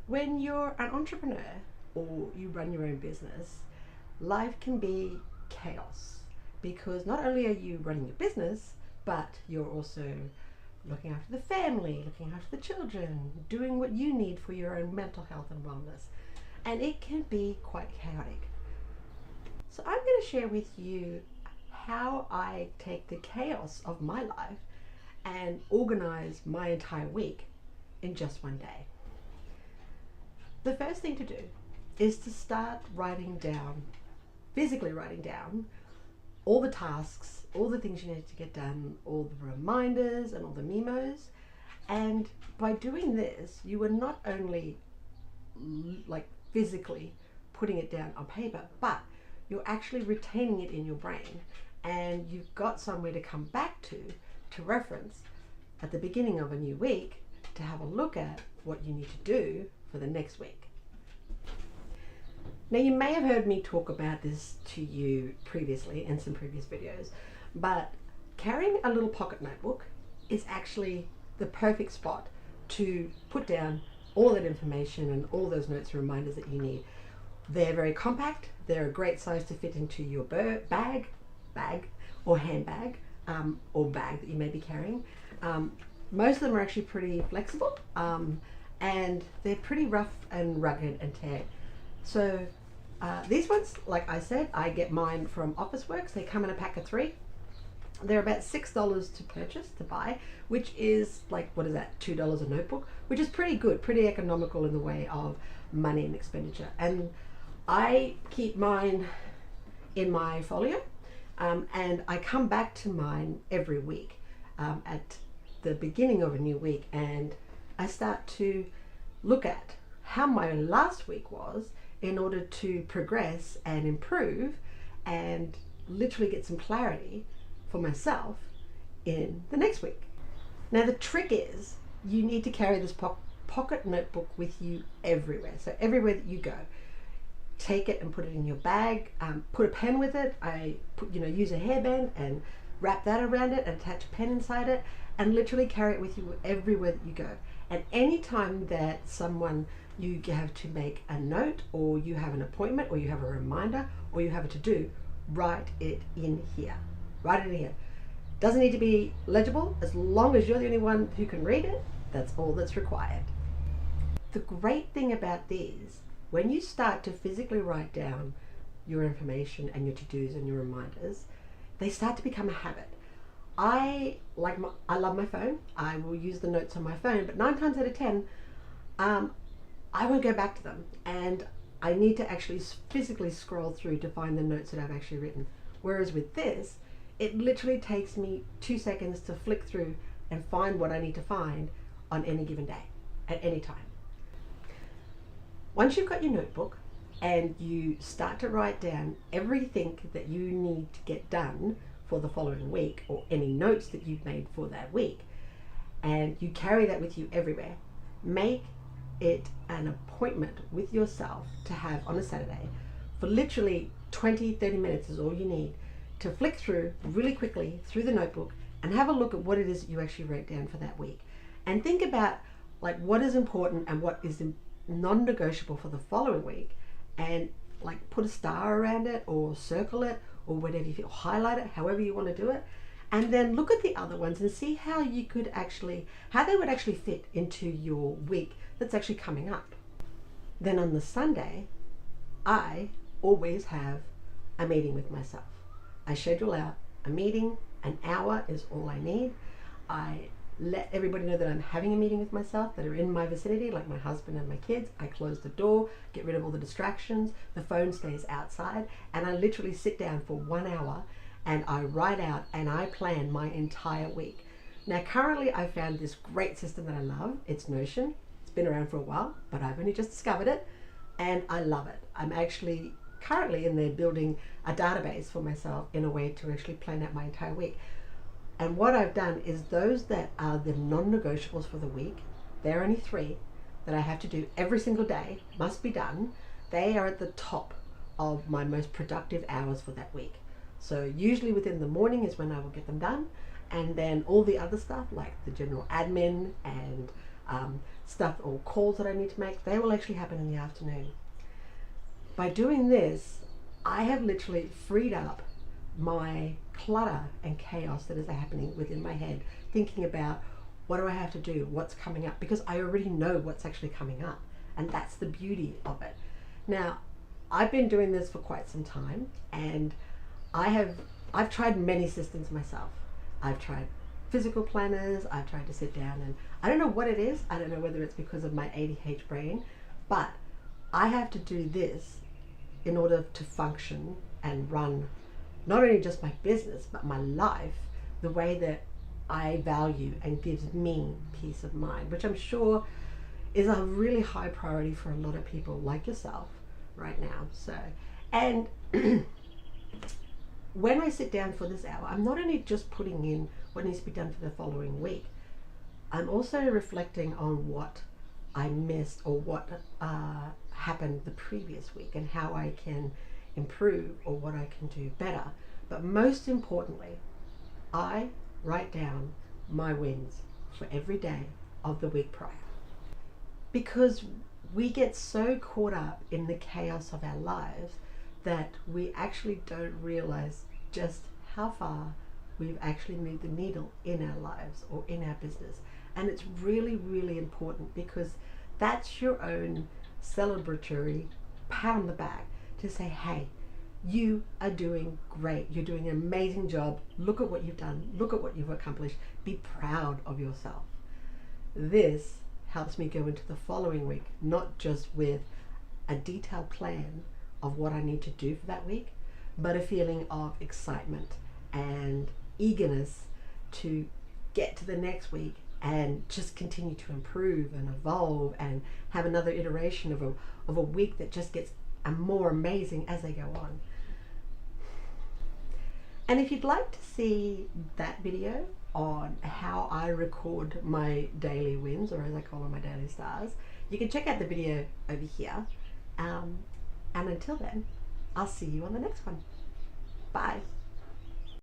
When you're an entrepreneur or you run your own business, life can be chaos because not only are you running your business, but you're also looking after the family, looking after the children, doing what you need for your own mental health and wellness. And it can be quite chaotic. So I'm going to share with you how I take the chaos of my life and organize my entire week in just one day. The first thing to do is to start writing down, physically writing down, all the tasks, all the things you need to get done, all the reminders and all the memos. And by doing this, you are not only like physically putting it down on paper, but you're actually retaining it in your brain, and you've got somewhere to come back to reference at the beginning of a new week to have a look at what you need to do for the next week. Now, you may have heard me talk about this to you previously in some previous videos, but carrying a little pocket notebook is actually the perfect spot to put down all that information and all those notes and reminders that you need. They're very compact. They're a great size to fit into your bag or handbag, or bag that you may be carrying. Most of them are actually pretty flexible, and they're pretty rough and rugged and tear. So these ones, like I said, I get mine from Officeworks. They come in a pack of 3. They're about $6 to purchase, to buy, which is like, what is that, $2 a notebook, which is pretty good, pretty economical in the way of money and expenditure. And I keep mine in my folio, and I come back to mine every week at the beginning of a new week, and I start to look at how my last week was in order to progress and improve and literally get some clarity for myself in the next week. Now, the trick is you need to carry this pocket notebook with you everywhere. So everywhere that you go, take it and put it in your bag, put a pen with it. I use a hairband and wrap that around it and attach a pen inside it, and literally carry it with you everywhere that you go. And anytime that you have to make a note, or you have an appointment, or you have a reminder, or you have a to-do, write it in here. Write it in here. Doesn't need to be legible. As long as you're the only one who can read it, that's all that's required. The great thing about these, when you start to physically write down your information and your to-dos and your reminders, they start to become a habit. I love my phone. I will use the notes on my phone, but 9 times out of 10, I won't go back to them, and I need to actually physically scroll through to find the notes that I've actually written. Whereas with this, it literally takes me 2 seconds to flick through and find what I need to find on any given day, at any time. Once you've got your notebook and you start to write down everything that you need to get done for the following week, or any notes that you've made for that week, and you carry that with you everywhere, make it an appointment with yourself to have on a Saturday for literally 20-30 minutes is all you need to flick through really quickly through the notebook and have a look at what it is that you actually wrote down for that week, and think about like what is important and what is non-negotiable for the following week, and like put a star around it or circle it or whatever you feel, highlight it, however you want to do it, and then look at the other ones and see how they would actually fit into your week that's actually coming up. Then on the Sunday, I always have a meeting with myself. I schedule out a meeting. An hour is all I need. I let everybody know that I'm having a meeting with myself that are in my vicinity, like my husband and my kids. I close the door, get rid of all the distractions. The phone stays outside, and I literally sit down for 1 hour and I write out and I plan my entire week. Now, currently I found this great system that I love. It's Notion. It's been around for a while, but I've only just discovered it and I love it. I'm actually currently in there building a database for myself in a way to actually plan out my entire week. And what I've done is those that are the non-negotiables for the week, there are only 3 that I have to do every single day, must be done. They are at the top of my most productive hours for that week. So usually within the morning is when I will get them done. And then all the other stuff like the general admin and stuff or calls that I need to make, they will actually happen in the afternoon. By doing this, I have literally freed up my clutter and chaos that is happening within my head, thinking about what do I have to do, what's coming up, because I already know what's actually coming up, and that's the beauty of it. Now, I've been doing this for quite some time, and I've tried many systems myself. I've tried physical planners, I've tried to sit down, and I don't know what it is. I don't know whether it's because of my ADHD brain, but I have to do this in order to function and run not only just my business, but my life the way that I value and gives me peace of mind, which I'm sure is a really high priority for a lot of people like yourself right now. So, and when I sit down for this hour, I'm not only just putting in what needs to be done for the following week, I'm also reflecting on what I missed or what happened the previous week and how I can improve or what I can do better. But most importantly, I write down my wins for every day of the week prior. Because we get so caught up in the chaos of our lives that we actually don't realize just how far we've actually moved the needle in our lives or in our business. And it's really, really important, because that's your own celebratory pat on the back to say, hey, you are doing great. You're doing an amazing job. Look at what you've done. Look at what you've accomplished. Be proud of yourself. This helps me go into the following week, not just with a detailed plan of what I need to do for that week, but a feeling of excitement and eagerness to get to the next week and just continue to improve and evolve and have another iteration of a week that just gets more amazing as they go on. And if you'd like to see that video on how I record my daily wins, or as I call them, my daily stars, you can check out the video over here. And until then, I'll see you on the next one. Bye.